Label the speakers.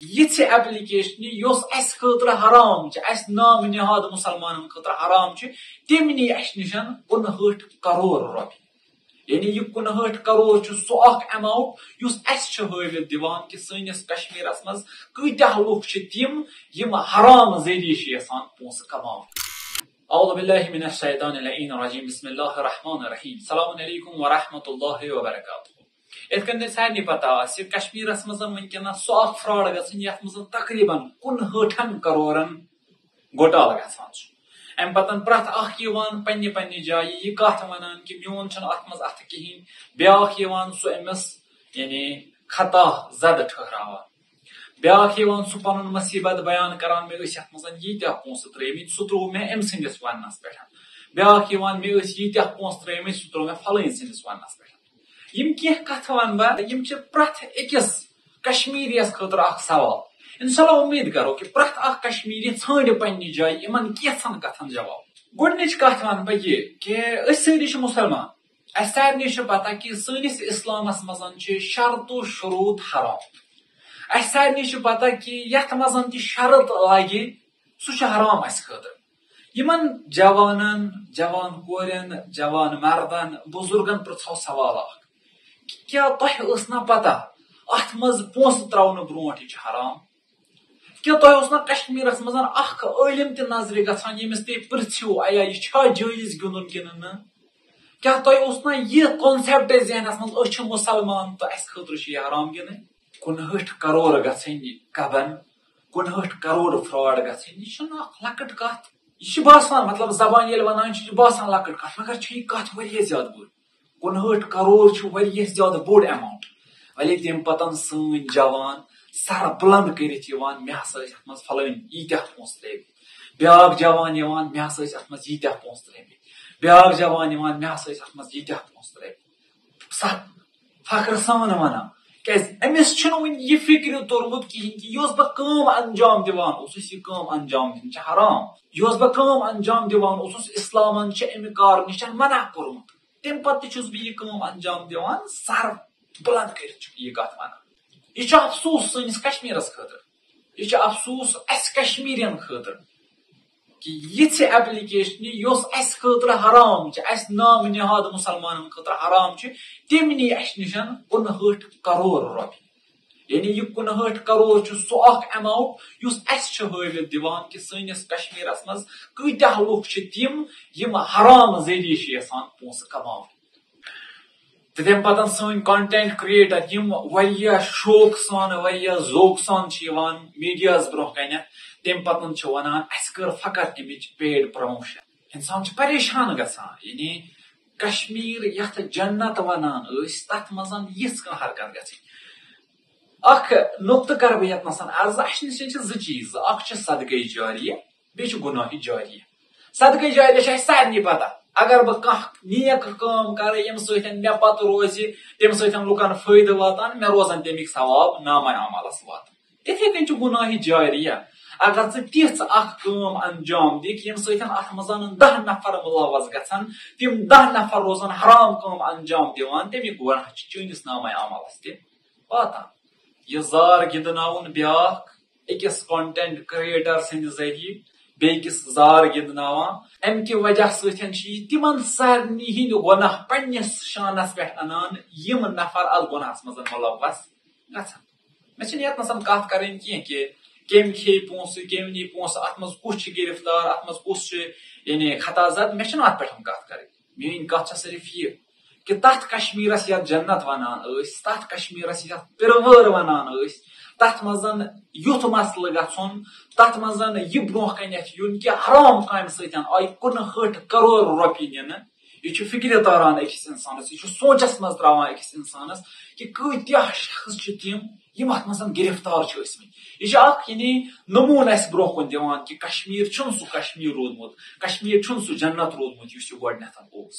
Speaker 1: یہ ایپلکیشن یس اس خاطر حرام اس نام نہاد مسلمان خاطر حرام تم نی اس نش 59 کروڑ روپیہ یعنی یہ 59 کروڑ سہ اخ اماؤنٹ اس اس حوالت دیوان کہ سنس کشمیرس مز کتیا لوگ تم یم حرام ذریعہ یسان پونسہ کما اعوذ باللہ من الشیطان اللعین الرجیم بسم اللہ الرحمن الرحیم السلام علیکم ورحمۃ اللہ وبرکاتہ ات کن سارے پتہ کشمیرس مز ونکس سہ اخ فراڈ گھن یت مز تقریباً 59 کروڑن گھوٹالہ گھان ام پتن پرت اخ پنہ پنہ جائیں یہ کت ونان کہ میون ات مز ات کہین بیاکھ سہ امس یعنی خطا زد ٹھہراوان بیاکھ سہ پن مصیبت بیان کران مے ات مز یتیا پونسہ ترمت سہ ترو مے ام سندس وننس پہ بیاکھ مے یتیا پونسہ ترمت سہ ترو مے فلٲنۍ سندس وننس پہ یم کی کت ون بہ یم پرت اکس کشمیریس خاطر اخ سوال انشاءاللہ امید کرو کہ پرت اخ کشمیری ژھانڈ پنہ جائیں یمن کیژن کتن جواب گۄڈنِچ کت ون بہ یہ کہ أسۍ سٲری چھِ مسلمان اس سارنٕے چھِ پتہ کہ سٲنِس اسلامس مزن چھِ شرط و شروط حرام اس سارنٕے چھِ پتہ کہ یتھ مزن تہِ شرط لگہِ سُہ چھُ حرام اس خاطر یمن جوانن جوان کورین جوان مردن بزرگن پرژھو سوال اخ کیا تۄہہِ ٲس نا پتہ اتھ مز پونسہٕ تراونہٕ برونٹھ یہ حرام کیا تۄہہِ اوس نا کشمیرس مز اخ عٲلم تہِ نظرِ گژھان ییٚمِس تُہۍ پرژھِو ایا یہ چھا جٲیز گِنٛدُن کِنہٕ نہٕ کیا تۄہہِ اوس نا یہ کانسیپٹ ذہنس مز أسۍ چھِ مسلمان تہٕ اسہِ خٲطرٕ چھُ یہِ حرام گِنٛدٕنۍ 59 کروڑ گژھٕنۍ کبن 59 کروڑ فراڈ گژھٕنۍ یہ چھنہٕ اکھ لۄکٕٹ کتھ یہ چھُ باسان مطلب زبان ییٚلہِ ونان چھِ یہِ باسان لۄکٕٹ کتھ مگر چھِ یہِ کتھ واریاہ زیادٕ بٔڑ 59 کروڑ چھُ واریاہ زیادٕ بوٚڑ ایماونٹ ولی تمہِ پتن سٲنۍ جوان سر بلند کٔرِتھ یِوان مےٚ ہسا ٲسۍ اتھ منٛز فلٲنۍ ییٖتیاہ پونسہٕ ترٛٲمٕتۍ بیاکھ جوان یِوان مےٚ ہسا ٲسۍ اتھ منٛز ییٖتیاہ پونسہٕ ترٛٲمٕتۍ بیاکھ جوان یِوان مےٚ ہسا ٲسۍ اتھ منٛز ییٖتیاہ پونسہٕ ترٛٲمٕتۍ سخ فخر سان ونان کیازِ أمِس چھُنہٕ وُنہِ یہِ فکرِ توٚرمُت کِہینۍ کہِ یۄس بہٕ کٲم انجام دِوان اوسُس یہِ کٲم انجام دِنۍ چھِ حرام یۄس بہٕ کٲم انجام دِوان اوسُس اسلامن چھِ امہِ کارٕ نِش منع کوٚرمُت تمہِ پتہٕ تہِ چھُس بہٕ یہِ کٲم انجام دِوان سر بلند کٔرِتھ چھُ یہِ کتھ ونان یہ چھُ افسوس سٲنِس کشمیرس خٲطرٕ یہ چھُ افسوس اسہِ کشمیٖرین خٲطرٕ کہ یِژھ ایپلکیشن یۄس اسہِ خٲطرٕ حرام چھِ اسہِ نام نہاد مسلمانن خٲطرٕ حرام چھِ تِم نی اسہِ نِش 59 کروڑ رۄپیہِ یعنی یہ 59 کروڑ چھُ سُہ اکھ اماؤنٹ یُس اسہِ چھُ ہٲوِتھ دِوان کہ سٲنِس کشمیرس منٛز کۭتیاہ لُکھ چھِ تِم یم حرام ذریعہ چھِ یژھان پونسہٕ کماوٕنۍ تہٕ تمہِ پتن سٲنۍ کنٹینٹ کریٹر یم واریاہ شوق سان واریاہ ذوق سان چھِ یِوان میڈیاہس برونٛہہ کنیتھ تمہِ پتن چھِ ونان اسہِ کٔر فقط امِچ پیڈ پرموشن انسان چھُ پریشان گژھان یعنی کشمیٖر یتھ جنت ونان ٲسۍ تتھ منٛز یِژھ کانٛہہ حرکت گژھٕنۍ اکھ نقطہٕ کرٕ بہٕ یتنس عرض اسہِ نِش چھِ زٕ چیٖز اکھ چھُ صدقے جاریہ بیٚیہِ چھُ گُناہہِ جاریہ صدقے جاریہ چھِ اسہِ سارنٕے پتہ اگر بہٕ کانٛہہ نیک کٲم کرٕ ییٚمہِ سۭتۍ مےٚ پتہٕ روزِ تمہِ سۭتۍ لُکن فٲیدٕ واتان مےٚ روزن تمیُک ثواب نامہ عملس واتان یِتھے کٔنۍ چھُ گُناہہِ جاریہ اگر ژٕ تِژھ اکھ کٲم انجام دِکھ ییٚمہِ سۭتۍ اتھ منٛز 10 نفر مُلوث گژھن تِم 10 نفر روزن حرام کٲم انجام دِوان تمیُک گۄناہ چھُ چٲنِس نامہ عملس تہِ واتان یہ زار گِنٛدناوُن بیاکھ أکِس کنٹینٹ کریٹر سٕنٛدِ ذٔریعہٕ بیٚکِس زار گِنٛدناوان امہِ کہِ وجہ سۭتۍ چھِ یہِ تِمن سارنٕے ہٕنٛدۍ گۄناہ پننِس شانس پٮ۪ٹھ انان یِم نفر اتھ گۄناہس منٛز مُلوث گژھن مےٚ چھنہٕ یتنس کتھ کرٕنۍ کینٛہہ کہ کٔمۍ کھیٚیہِ پونسہٕ کٔمۍ نی پونسہٕ اتھ منٛز کُس چھُ گرفتار اتھ منٛز کُس چھُ یعنی خطا زد مےٚ چھنہٕ اتھ پٮ۪ٹھ کتھ کرٕنۍ میٲنۍ کتھ چھِ صرف یہِ کہ تتھ کشمیرس یتھ جنت ونان ٲسۍ تتھ کشمیرس یتھ پِروٲر ونان ٲسۍ تتھ منٛز یُتھ مسلہٕ گژھُن تتھ منٛز یہِ برونٛہہ کنیتھ یُن کہ حرام کامہِ سۭتۍ آیہِ 59 کروڑ رۄپیہِ نِنہٕ یہ چھُ فکرِ تاران أکِس انسانس یہ چھُ سونچس منٛز تراوان أکِس انسانس کہ کۭتیاہ شخص چھِ تِم یم اتھ منٛز گرفتار چھِ ٲسمٕتۍ یہ چھُ اکھ یعنی نموٗنہٕ اسہِ برونٛہہ کُن دِوان کہ کشمیٖر چھُنہٕ سُہ کشمیٖر روٗدمُت کشمیٖر چھُنہٕ سُہ جنت روٗدمُت یُس یہِ گۄڈنیتھ اوس